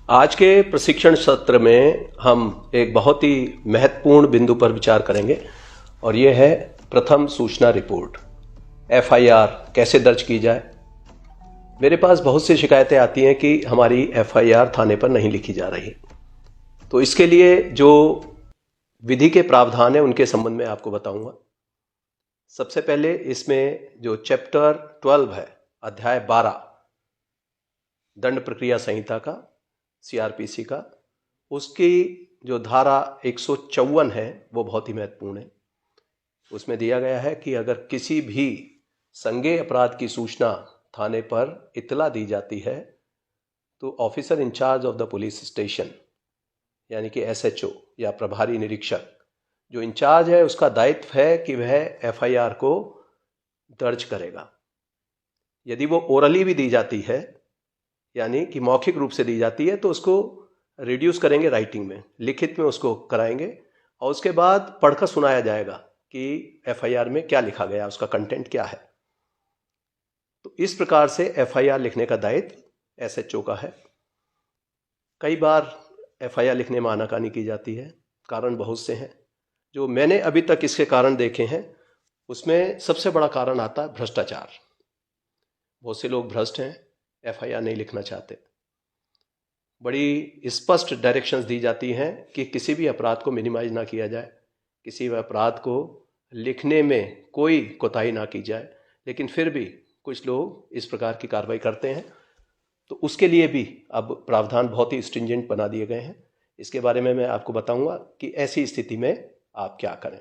आज के प्रशिक्षण सत्र में हम एक बहुत ही महत्वपूर्ण बिंदु पर विचार करेंगे और ये है प्रथम सूचना रिपोर्ट। एफआईआर कैसे दर्ज की जाए। मेरे पास बहुत सी शिकायतें आती हैं कि हमारी एफआईआर थाने पर नहीं लिखी जा रही, तो इसके लिए जो विधि के प्रावधान है उनके संबंध में आपको बताऊंगा। सबसे पहले इसमें जो चैप्टर 12 है, अध्याय 12 दंड प्रक्रिया संहिता का, सीआरपीसी का, उसकी जो धारा 154 है वो बहुत ही महत्वपूर्ण है। उसमें दिया गया है कि अगर किसी भी संज्ञेय अपराध की सूचना थाने पर इतला दी जाती है तो officer in charge of the police station यानी कि एसएचओ या प्रभारी निरीक्षक जो इंचार्ज है उसका दायित्व है कि वह एफआईआर को दर्ज करेगा। यदि वो ओरली भी दी जाती है यानी कि मौखिक रूप से दी जाती है तो उसको रिड्यूस करेंगे राइटिंग में, लिखित में उसको कराएंगे और उसके बाद पढ़कर सुनाया जाएगा कि एफआईआर में क्या लिखा गया, उसका कंटेंट क्या है। तो इस प्रकार से एफआईआर लिखने का दायित्व एसएचओ का है। कई बार एफआईआर लिखने में आनाकानी की जाती है, कारण बहुत से हैं। जो मैंने अभी तक इसके कारण देखे हैं उसमें सबसे बड़ा कारण आता है भ्रष्टाचार। बहुत से लोग भ्रष्ट हैं, एफआईआर नहीं लिखना चाहते। बड़ी स्पष्ट डायरेक्शंस दी जाती हैं कि किसी भी अपराध को मिनिमाइज ना किया जाए, किसी भी अपराध को लिखने में कोई कोताही ना की जाए, लेकिन फिर भी कुछ लोग इस प्रकार की कार्रवाई करते हैं। तो उसके लिए भी अब प्रावधान बहुत ही स्ट्रिंजेंट बना दिए गए हैं। इसके बारे में मैं आपको बताऊंगा कि ऐसी स्थिति में आप क्या करें।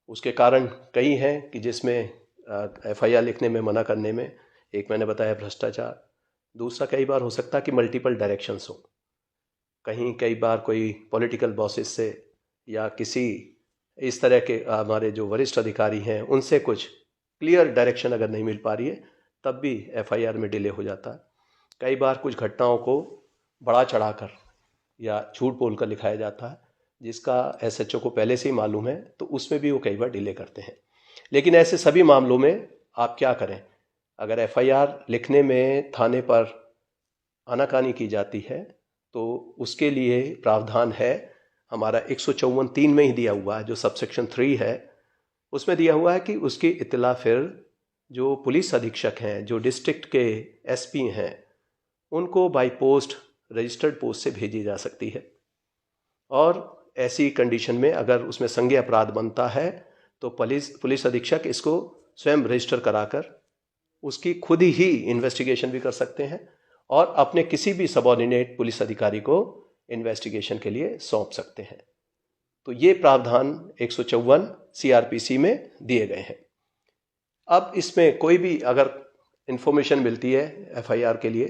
उसके कारण कई हैं कि जिसमें एफआईआर लिखने में मना करने में, एक मैंने बताया भ्रष्टाचार, दूसरा कई बार हो सकता है कि मल्टीपल डायरेक्शंस हो। कई बार कोई पॉलिटिकल बॉसेस से या किसी इस तरह के हमारे जो वरिष्ठ अधिकारी हैं उनसे कुछ क्लियर डायरेक्शन अगर नहीं मिल पा रही है तब भी एफआईआर में डिले हो जाता है। कई बार कुछ घटनाओं को बढ़ा चढ़ाकर या झूठ बोलकर लिखाया जाता है जिसका एसएचओ को पहले से ही मालूम है, तो उसमें भी वो कई बार डिले करते हैं। लेकिन ऐसे सभी मामलों में आप क्या करें। अगर एफआईआर लिखने में थाने पर आनाकानी की जाती है तो उसके लिए प्रावधान है हमारा 154(3) में ही दिया हुआ है, जो सबसेक्शन 3 है उसमें दिया हुआ है कि उसकी इत्तला फिर जो पुलिस अधीक्षक हैं, जो डिस्ट्रिक्ट के एसपी हैं, उनको बाय पोस्ट, रजिस्टर्ड पोस्ट से भेजी जा सकती है। और ऐसी कंडीशन में अगर उसमें संज्ञेय अपराध बनता है तो पुलिस अधीक्षक इसको स्वयं रजिस्टर कराकर उसकी खुद ही इन्वेस्टिगेशन भी कर सकते हैं और अपने किसी भी सबऑर्डिनेट पुलिस अधिकारी को इन्वेस्टिगेशन के लिए सौंप सकते हैं। तो ये प्रावधान 154 सीआरपीसी में दिए गए हैं। अब इसमें कोई भी अगर इंफॉर्मेशन मिलती है एफआईआर के लिए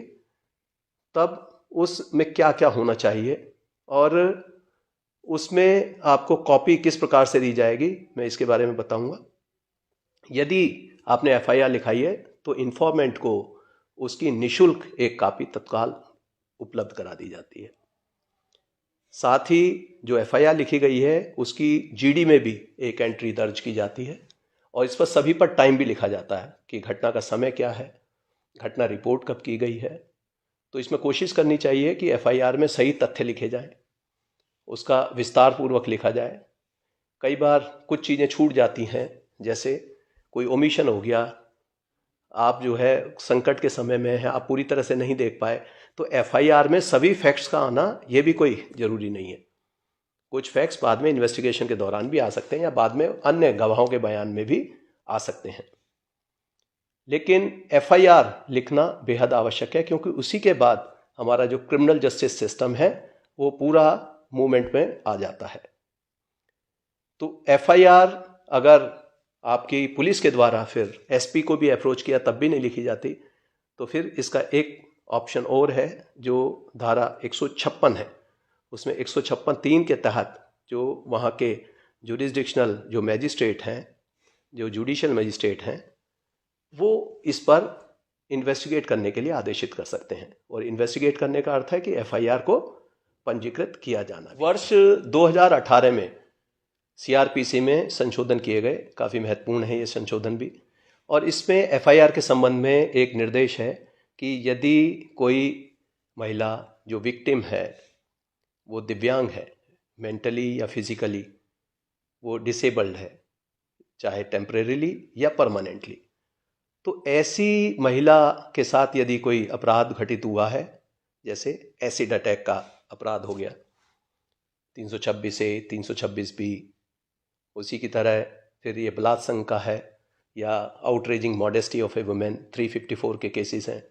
तब उसमें क्या क्या होना चाहिए और उसमें आपको कॉपी किस प्रकार से दी जाएगी, मैं इसके बारे में बताऊंगा। यदि आपने एफआईआर लिखाई है तो इन्फॉर्मेंट को उसकी निशुल्क एक कॉपी तत्काल उपलब्ध करा दी जाती है। साथ ही जो एफआईआर लिखी गई है उसकी जीडी में भी एक एंट्री दर्ज की जाती है और इस पर सभी पर टाइम भी लिखा जाता है कि घटना का समय क्या है, घटना रिपोर्ट कब की गई है। तो इसमें कोशिश करनी चाहिए कि एफआईआर में सही तथ्य लिखे जाएं, उसका विस्तार पूर्वक लिखा जाए। कई बार कुछ चीज़ें छूट जाती हैं, जैसे कोई ओमिशन हो गया, आप जो है संकट के समय में है, आप पूरी तरह से नहीं देख पाए, तो एफआईआर में सभी फैक्ट्स का आना ये भी कोई ज़रूरी नहीं है। कुछ फैक्ट्स बाद में इन्वेस्टिगेशन के दौरान भी आ सकते हैं या बाद में अन्य गवाहों के बयान में भी आ सकते हैं। लेकिन एफआईआर लिखना बेहद आवश्यक है क्योंकि उसी के बाद हमारा जो क्रिमिनल जस्टिस सिस्टम है वो पूरा मूवमेंट में आ जाता है। तो एफआईआर अगर आपकी पुलिस के द्वारा फिर एसपी को भी अप्रोच किया तब भी नहीं लिखी जाती तो फिर इसका एक ऑप्शन और है जो धारा 156 है, उसमें 156(3) के तहत जो वहाँ के जुरिस्डिक्शनल जो मैजिस्ट्रेट हैं, जो जुडिशियल मैजिस्ट्रेट हैं, वो इस पर इन्वेस्टिगेट करने के लिए आदेशित कर सकते हैं। और इन्वेस्टिगेट करने का अर्थ है कि एफआईआर को पंजीकृत किया जाना। वर्ष 2018 में सीआरपीसी में संशोधन किए गए, काफ़ी महत्वपूर्ण है ये संशोधन भी। और इसमें एफआईआर के संबंध में एक निर्देश है कि यदि कोई महिला जो विक्टिम है वो दिव्यांग है, मेंटली या फिजिकली वो डिसेबल्ड है, चाहे टेम्परेरीली या परमानेंटली, तो ऐसी महिला के साथ यदि कोई अपराध घटित हुआ है, जैसे एसिड अटैक का अपराध हो गया 326A 326B, उसी की तरह फिर ये बलात्संग का है, या outraging modesty of A women 354 के केसेस हैं,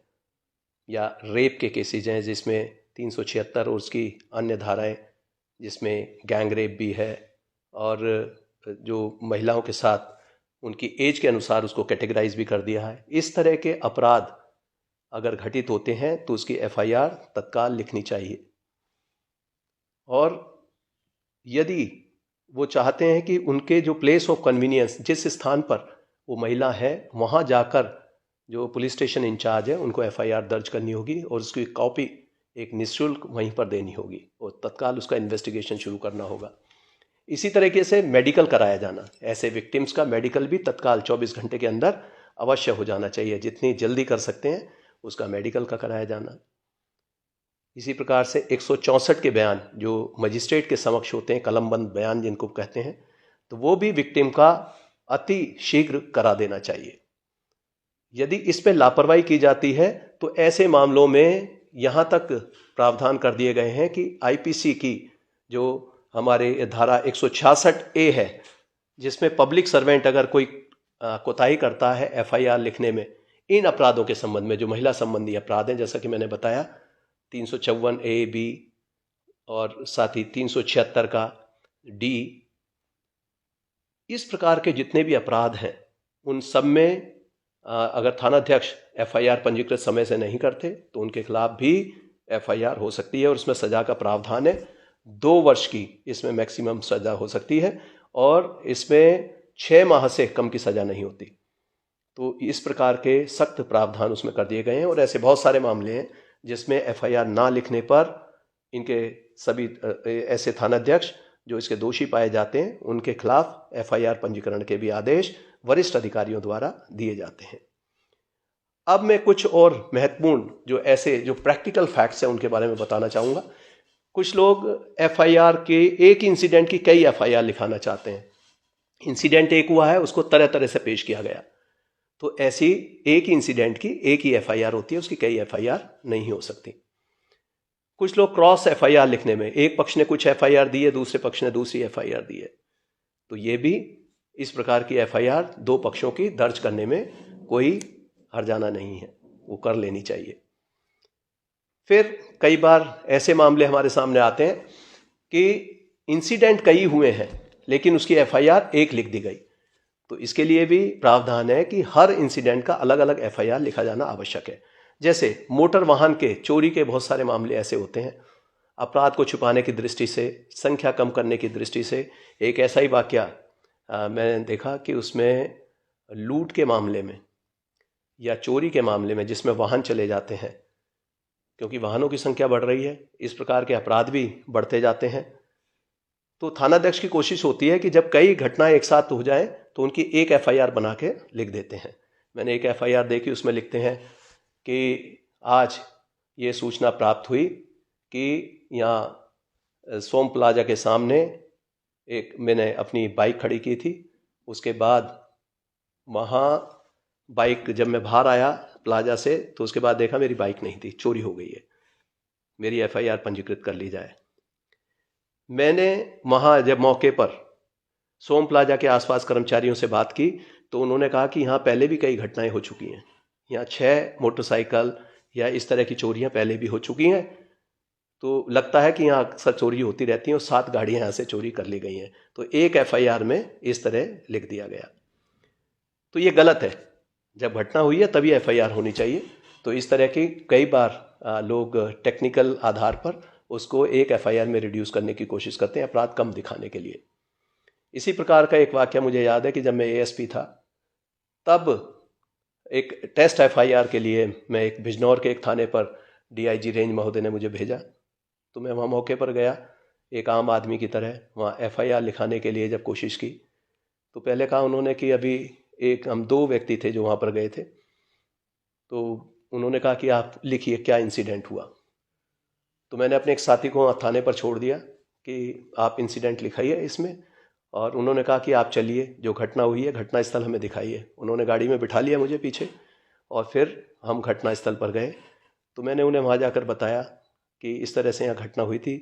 या रेप के केसेस हैं जिसमें 376 और उसकी अन्य धाराएं जिसमें गैंग रेप भी है, और जो महिलाओं के साथ उनकी एज के अनुसार उसको कैटेगराइज भी कर दिया है। इस तरह के अपराध अगर घटित होते हैं तो उसकी FIR तत्काल लिखनी चाहिए। और यदि वो चाहते हैं कि उनके जो प्लेस ऑफ कन्वीनियंस, जिस स्थान पर वो महिला है, वहाँ जाकर जो पुलिस स्टेशन इंचार्ज है उनको FIR दर्ज करनी होगी और उसकी कॉपी एक निःशुल्क वहीं पर देनी होगी और तत्काल उसका इन्वेस्टिगेशन शुरू करना होगा। इसी तरीके से मेडिकल कराया जाना, ऐसे विक्टिम्स का मेडिकल भी तत्काल 24 घंटे के अंदर अवश्य हो जाना चाहिए, जितनी जल्दी कर सकते हैं उसका मेडिकल का कराया जाना। इसी प्रकार से 164 के बयान जो मजिस्ट्रेट के समक्ष होते हैं, कलमबंद बयान जिनको कहते हैं, तो वो भी विक्टिम का अति शीघ्र करा देना चाहिए। यदि इस पर लापरवाही की जाती है तो ऐसे मामलों में यहाँ तक प्रावधान कर दिए गए हैं कि IPC की जो हमारे धारा 166A है, जिसमें पब्लिक सर्वेंट अगर कोई कोताही करता है FIR लिखने में इन अपराधों के संबंध में, जो महिला संबंधी अपराध हैं, जैसा कि मैंने बताया 354A-B और साथ ही 376 का D, इस प्रकार के जितने भी अपराध हैं उन सब में अगर थानाध्यक्ष FIR पंजीकृत समय से नहीं करते तो उनके खिलाफ भी FIR हो सकती है और उसमें सजा का प्रावधान है 2 वर्ष की, इसमें मैक्सिमम सजा हो सकती है और इसमें 6 माह से कम की सजा नहीं होती। तो इस प्रकार के सख्त प्रावधान उसमें कर दिए गए हैं और ऐसे बहुत सारे मामले हैं जिसमें FIR ना लिखने पर इनके सभी ऐसे थानाध्यक्ष जो इसके दोषी पाए जाते हैं उनके खिलाफ FIR पंजीकरण के भी आदेश वरिष्ठ अधिकारियों द्वारा दिए जाते हैं। अब मैं कुछ और महत्वपूर्ण जो ऐसे जो प्रैक्टिकल फैक्ट्स हैं उनके बारे में बताना चाहूँगा। कुछ लोग FIR के एक इंसिडेंट की कई FIR लिखाना चाहते हैं। इंसिडेंट एक हुआ है, उसको तरह तरह से पेश किया गया, तो ऐसी एक इंसिडेंट की एक ही FIR होती है, उसकी कई FIR नहीं हो सकती। कुछ लोग क्रॉस FIR लिखने में एक पक्ष ने कुछ FIR दी है, दूसरे पक्ष ने दूसरी FIR दी है, तो ये भी इस प्रकार की FIR 2 पक्षों की दर्ज करने में कोई हर्जाना नहीं है, वो कर लेनी चाहिए। फिर कई बार ऐसे मामले हमारे सामने आते हैं कि इंसिडेंट कई हुए हैं लेकिन उसकी FIR एक लिख दी गई, तो इसके लिए भी प्रावधान है कि हर इंसिडेंट का अलग अलग FIR लिखा जाना आवश्यक है। जैसे मोटर वाहन के चोरी के बहुत सारे मामले ऐसे होते हैं, अपराध को छुपाने की दृष्टि से, संख्या कम करने की दृष्टि से एक ऐसा ही वाकया मैंने देखा कि उसमें लूट के मामले में या चोरी के मामले में जिसमें वाहन चले जाते हैं, क्योंकि वाहनों की संख्या बढ़ रही है, इस प्रकार के अपराध भी बढ़ते जाते हैं, तो थानाध्यक्ष की कोशिश होती है कि जब कई घटनाएं एक साथ हो जाएं तो उनकी एक FIR बना के लिख देते हैं। मैंने एक FIR देखी, उसमें लिखते हैं कि आज ये सूचना प्राप्त हुई कि यहाँ सोम प्लाजा के सामने एक मैंने अपनी बाइक खड़ी की थी, उसके बाद वहाँ बाइक जब मैं बाहर आया प्लाजा से तो उसके बाद देखा मेरी बाइक नहीं थी, चोरी हो गई है, मेरी FIR पंजीकृत कर ली जाए। मैंने वहाँ जब मौके पर सोम प्लाजा के आसपास कर्मचारियों से बात की तो उन्होंने कहा कि यहाँ पहले भी कई घटनाएं हो चुकी हैं, यहाँ 6 मोटरसाइकिल या इस तरह की चोरियाँ पहले भी हो चुकी हैं, तो लगता है कि यहाँ अक्सर चोरी होती रहती हैं और 7 गाड़ियाँ यहाँ से चोरी कर ली गई हैं, तो एक FIR में इस तरह लिख दिया गया। तो ये गलत है, जब घटना हुई है तभी FIR होनी चाहिए। तो इस तरह की कई बार लोग टेक्निकल आधार पर उसको एक FIR में रिड्यूस करने की कोशिश करते हैं अपराध कम दिखाने के लिए। इसी प्रकार का एक वाक्य मुझे याद है कि जब मैं ASP था तब एक टेस्ट FIR के लिए मैं एक बिजनौर के एक थाने पर DIG रेंज महोदय ने मुझे भेजा, तो मैं वहाँ मौके पर गया एक आम आदमी की तरह। वहाँ FIR लिखाने के लिए जब कोशिश की तो पहले कहा उन्होंने कि अभी हम 2 व्यक्ति थे जो वहाँ पर गए थे, तो उन्होंने कहा कि आप लिखिए क्या इंसिडेंट हुआ। तो मैंने अपने एक साथी को थाने पर छोड़ दिया कि आप इंसिडेंट लिखाइए इसमें, और उन्होंने कहा कि आप चलिए, जो घटना हुई है घटना स्थल हमें दिखाइए। उन्होंने गाड़ी में बिठा लिया मुझे पीछे, और फिर हम घटना स्थल पर गए। तो मैंने उन्हें वहाँ जाकर बताया कि इस तरह से यहाँ घटना हुई थी।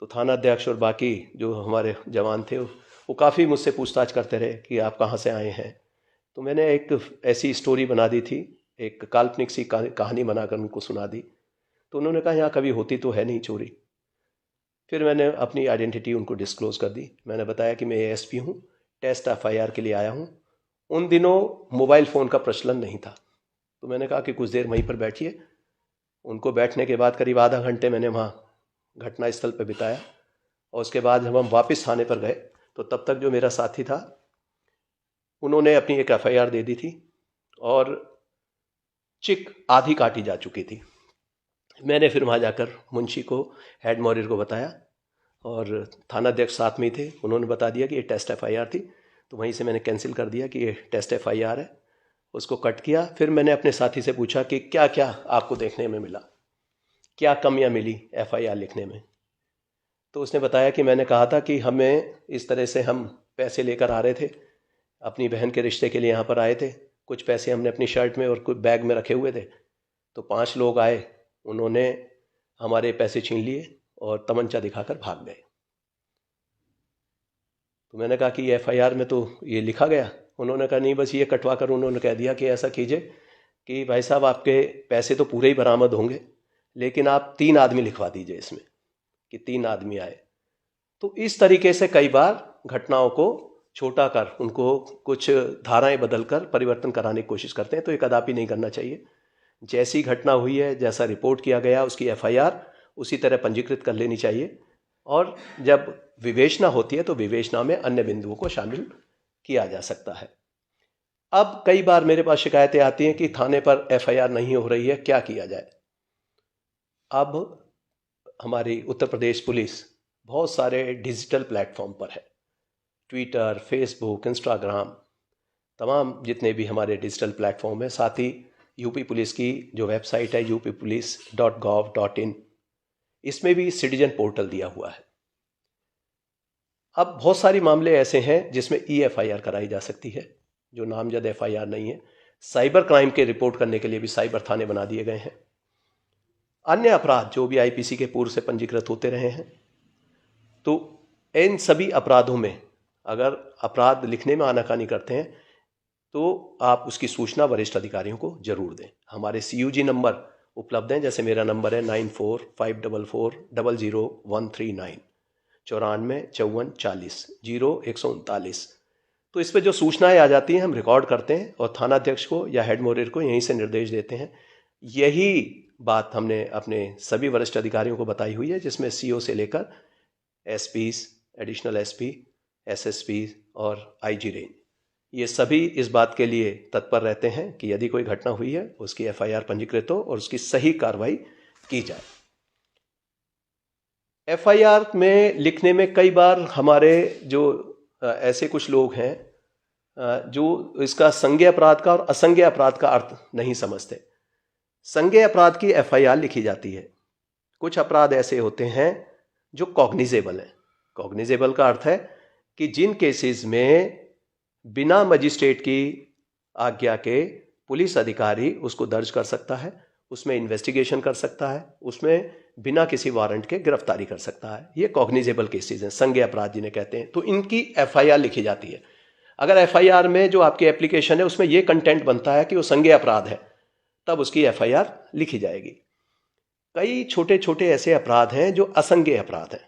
तो थाना अध्यक्ष और बाकी जो हमारे जवान थे वो काफ़ी मुझसे पूछताछ करते रहे कि आप कहाँ से आए हैं। तो मैंने एक ऐसी स्टोरी बना दी थी, एक काल्पनिक सी कहानी बनाकर उनको सुना दी। तो उन्होंने कहा यहाँ कभी होती तो है नहीं चोरी। फिर मैंने अपनी आइडेंटिटी उनको डिस्क्लोज़ कर दी। मैंने बताया कि मैं एएसपी हूँ, टेस्ट एफआईआर के लिए आया हूँ। उन दिनों मोबाइल फ़ोन का प्रचलन नहीं था। तो मैंने कहा कि कुछ देर वहीं पर बैठिए। उनको बैठने के बाद करीब आधा घंटे मैंने वहाँ घटना स्थल पर बिताया, और उसके बाद जब हम वापस थाने पर गए तो तब तक जो मेरा साथी था उन्होंने अपनी एक एफआईआर दे दी थी, और चिक आधी काटी जा चुकी थी। मैंने फिर वहाँ जाकर मुंशी को, हेड मॉरियर को बताया, और थाना अध्यक्ष साथ में ही थे। उन्होंने बता दिया कि ये टेस्ट एफआईआर थी। तो वहीं से मैंने कैंसिल कर दिया कि ये टेस्ट एफआईआर है, उसको कट किया। फिर मैंने अपने साथी से पूछा कि क्या क्या आपको देखने में मिला, क्या कमियां मिली एफआईआर लिखने में। तो उसने बताया कि मैंने कहा था कि हमें इस तरह से हम पैसे लेकर आ रहे थे, अपनी बहन के रिश्ते के लिए यहाँ पर आए थे। कुछ पैसे हमने अपनी शर्ट में और कुछ बैग में रखे हुए थे। तो 5 लोग आए, उन्होंने हमारे पैसे छीन लिए और तमंचा दिखाकर भाग गए। तो मैंने कहा कि एफआईआर में तो ये लिखा गया। उन्होंने कहा नहीं, बस ये कटवा कर उन्होंने कह दिया कि ऐसा कीजिए कि भाई साहब आपके पैसे तो पूरे ही बरामद होंगे, लेकिन आप 3 आदमी लिखवा दीजिए इसमें कि 3 आदमी आए। तो इस तरीके से कई बार घटनाओं को छोटा कर उनको कुछ धाराएं बदलकर परिवर्तन कराने की कोशिश करते हैं। तो ये कदापि नहीं करना चाहिए। जैसी घटना हुई है, जैसा रिपोर्ट किया गया, उसकी एफआईआर उसी तरह पंजीकृत कर लेनी चाहिए, और जब विवेचना होती है तो विवेचना में अन्य बिंदुओं को शामिल किया जा सकता है। अब कई बार मेरे पास शिकायतें आती हैं कि थाने पर एफआईआर नहीं हो रही है, क्या किया जाए। अब हमारी उत्तर प्रदेश पुलिस बहुत सारे डिजिटल प्लेटफॉर्म पर है, ट्विटर, फेसबुक, इंस्टाग्राम, तमाम जितने भी हमारे डिजिटल प्लेटफॉर्म है। साथ ही यूपी पुलिस की जो वेबसाइट है uppolice.gov.in, इसमें भी सिटीजन पोर्टल दिया हुआ है। अब बहुत सारे मामले ऐसे हैं जिसमें eFIR कराई जा सकती है, जो नामजद एफआईआर नहीं है। साइबर क्राइम के रिपोर्ट करने के लिए भी साइबर थाने बना दिए गए हैं। अन्य अपराध जो भी आईपीसी के पूर्व से पंजीकृत होते रहे हैं, तो इन सभी अपराधों में अगर अपराध लिखने में आनाकानी करते हैं तो आप उसकी सूचना वरिष्ठ अधिकारियों को जरूर दें। हमारे CUG नंबर उपलब्ध हैं, जैसे मेरा नंबर है 9454400139, 9454400139। तो इस पर जो सूचनाएं आ जाती हैं हम रिकॉर्ड करते हैं और थानाध्यक्ष को या हेड मॉरियर को यहीं से निर्देश देते हैं। यही बात हमने अपने सभी वरिष्ठ अधिकारियों को बताई हुई है, जिसमें CO से लेकर SPs, एडिशनल SP, SSP और IG रेंज, ये सभी इस बात के लिए तत्पर रहते हैं कि यदि कोई घटना हुई है उसकी FIR पंजीकृत हो और उसकी सही कार्रवाई की जाए। FIR में लिखने में कई बार हमारे जो ऐसे कुछ लोग हैं जो इसका संज्ञेय अपराध का और असंज्ञेय अपराध का अर्थ नहीं समझते। संज्ञेय अपराध की FIR लिखी जाती है। कुछ अपराध ऐसे होते हैं जो कॉग्निजेबल हैं। कॉग्निजेबल का अर्थ है कि जिन केसेस में बिना मजिस्ट्रेट की आज्ञा के पुलिस अधिकारी उसको दर्ज कर सकता है, उसमें इन्वेस्टिगेशन कर सकता है, उसमें बिना किसी वारंट के गिरफ्तारी कर सकता है। ये कॉग्निजेबल केसेस हैं, संज्ञेय अपराध जिन्हें कहते हैं। तो इनकी FIR लिखी जाती है। अगर FIR में जो आपकी एप्लीकेशन है उसमें ये कंटेंट बनता है कि वो संज्ञेय अपराध है, तब उसकी FIR लिखी जाएगी। कई छोटे छोटे ऐसे अपराध हैं जो असंज्ञेय अपराध हैं,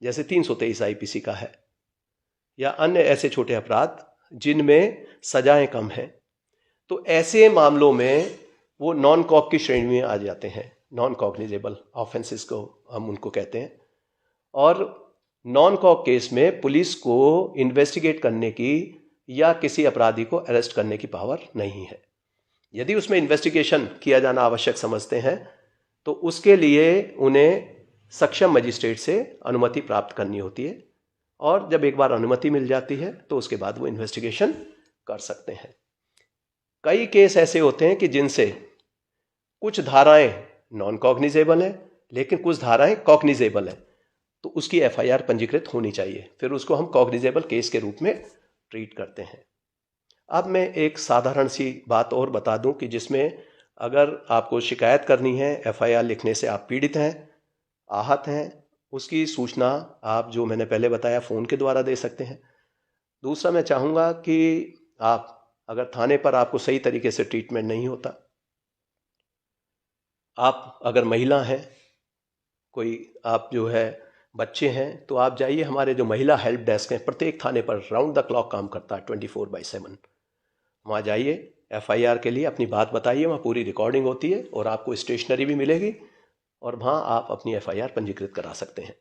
जैसे 323 IPC का है, या अन्य ऐसे छोटे अपराध जिनमें सजाएं कम हैं। तो ऐसे मामलों में वो नॉन कॉग की श्रेणी में आ जाते हैं। नॉन कॉग्निजेबल ऑफेंसेस को हम उनको कहते हैं। और नॉन कॉग केस में पुलिस को इन्वेस्टिगेट करने की या किसी अपराधी को अरेस्ट करने की पावर नहीं है। यदि उसमें इन्वेस्टिगेशन किया जाना आवश्यक समझते हैं तो उसके लिए उन्हें सक्षम मजिस्ट्रेट से अनुमति प्राप्त करनी होती है, और जब एक बार अनुमति मिल जाती है तो उसके बाद वो इन्वेस्टिगेशन कर सकते हैं। कई केस ऐसे होते हैं कि जिनसे कुछ धाराएं नॉन कॉग्निजेबल हैं लेकिन कुछ धाराएं कॉग्निजेबल हैं, तो उसकी एफआईआर पंजीकृत होनी चाहिए, फिर उसको हम कॉग्निजेबल केस के रूप में ट्रीट करते हैं। अब मैं एक साधारण सी बात और बता दूं कि जिसमें अगर आपको शिकायत करनी है, एफआईआर लिखने से आप पीड़ित हैं, आहत हैं, उसकी सूचना आप जो मैंने पहले बताया फ़ोन के द्वारा दे सकते हैं। दूसरा मैं चाहूँगा कि आप अगर थाने पर आपको सही तरीके से ट्रीटमेंट नहीं होता, आप अगर महिला हैं, कोई आप जो है बच्चे हैं, तो आप जाइए, हमारे जो महिला हेल्प डेस्क हैं प्रत्येक थाने पर राउंड द क्लॉक काम करता है 24/7। वहाँ जाइए, एफआईआर के लिए अपनी बात बताइए, वहाँ पूरी रिकॉर्डिंग होती है और आपको स्टेशनरी भी मिलेगी और वहाँ आप अपनी एफआईआर पंजीकृत करा सकते हैं।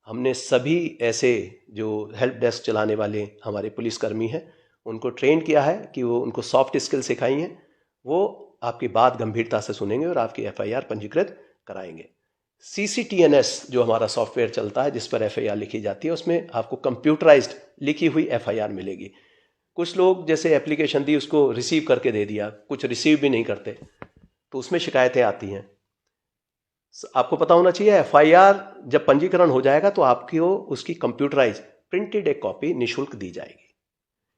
हमने सभी ऐसे जो हेल्प डेस्क चलाने वाले हमारे पुलिसकर्मी हैं उनको ट्रेन किया है कि वो उनको सॉफ्ट स्किल सिखाई हैं, वो आपकी बात गंभीरता से सुनेंगे और आपकी एफआईआर पंजीकृत कराएंगे। CCTNS जो हमारा सॉफ्टवेयर चलता है जिस पर एफआईआर लिखी जाती है, उसमें आपको कंप्यूटराइज्ड लिखी हुई एफआईआर मिलेगी। कुछ लोग जैसे एप्लीकेशन दी उसको रिसीव करके दे दिया, कुछ रिसीव भी नहीं करते, तो उसमें शिकायतें आती हैं। आपको पता होना चाहिए एफआईआर जब पंजीकरण हो जाएगा तो आपको उसकी कंप्यूटराइज प्रिंटेड एक कॉपी निःशुल्क दी जाएगी।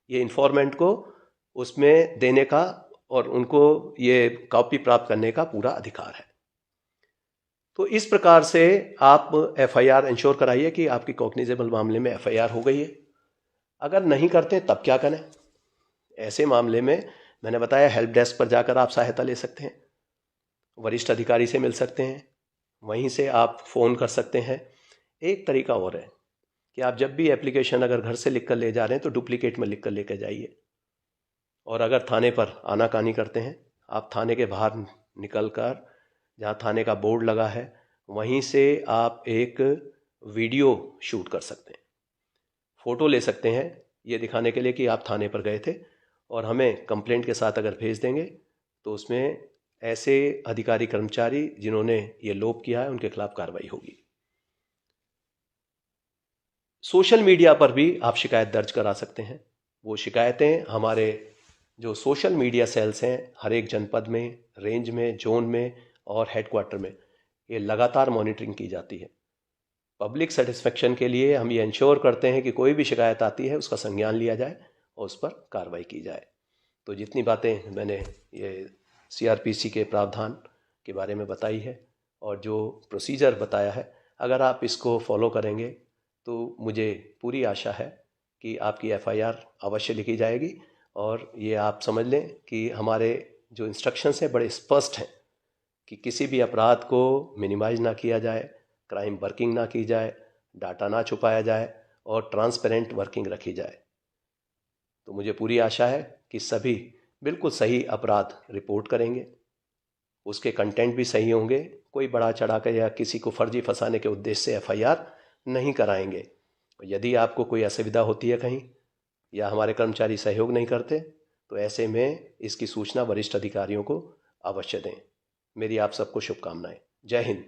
ये इन्फॉर्मेंट को उसमें देने का और उनको ये कॉपी प्राप्त करने का पूरा अधिकार है। तो इस प्रकार से आप एफआईआर इंश्योर कराइए कि आपकी कॉग्निजेबल मामले में एफआईआर हो गई है। अगर नहीं करते तब क्या करें? ऐसे मामले में मैंने बताया हेल्प डेस्क पर जाकर आप सहायता ले सकते हैं, वरिष्ठ अधिकारी से मिल सकते हैं, वहीं से आप फ़ोन कर सकते हैं। एक तरीका और है कि आप जब भी एप्लीकेशन अगर घर से लिख कर ले जा रहे हैं तो डुप्लीकेट में लिख कर लेकर जाइए, और अगर थाने पर आनाकानी करते हैं, आप थाने के बाहर निकल कर जहाँ थाने का बोर्ड लगा है वहीं से आप एक वीडियो शूट कर सकते हैं, फ़ोटो ले सकते हैं ये दिखाने के लिए कि आप थाने पर गए थे, और हमें कंप्लेंट के साथ अगर भेज देंगे तो उसमें ऐसे अधिकारी कर्मचारी जिन्होंने ये लोप किया है उनके खिलाफ कार्रवाई होगी। सोशल मीडिया पर भी आप शिकायत दर्ज करा सकते हैं। वो शिकायतें हमारे जो सोशल मीडिया सेल्स हैं हर एक जनपद में, रेंज में, जोन में और हेडक्वार्टर में, ये लगातार मॉनिटरिंग की जाती है। पब्लिक सेटिस्फेक्शन के लिए हम ये इंश्योर करते हैं कि कोई भी शिकायत आती है उसका संज्ञान लिया जाए और उस पर कार्रवाई की जाए। तो जितनी बातें मैंने ये CRPC के प्रावधान के बारे में बताई है और जो प्रोसीजर बताया है, अगर आप इसको फॉलो करेंगे तो मुझे पूरी आशा है कि आपकी एफआईआर अवश्य लिखी जाएगी। और ये आप समझ लें कि हमारे जो इंस्ट्रक्शंस हैं बड़े स्पष्ट हैं कि किसी भी अपराध को मिनिमाइज ना किया जाए, क्राइम वर्किंग ना की जाए, डाटा ना छुपाया जाए और ट्रांसपेरेंट वर्किंग रखी जाए। तो मुझे पूरी आशा है कि सभी बिल्कुल सही अपराध रिपोर्ट करेंगे, उसके कंटेंट भी सही होंगे, कोई बढ़ा चढ़ा कर या किसी को फर्जी फंसाने के उद्देश्य से एफआईआर नहीं कराएंगे। यदि आपको कोई असुविधा होती है कहीं या हमारे कर्मचारी सहयोग नहीं करते तो ऐसे में इसकी सूचना वरिष्ठ अधिकारियों को अवश्य दें। मेरी आप सबको शुभकामनाएं। जय हिंद।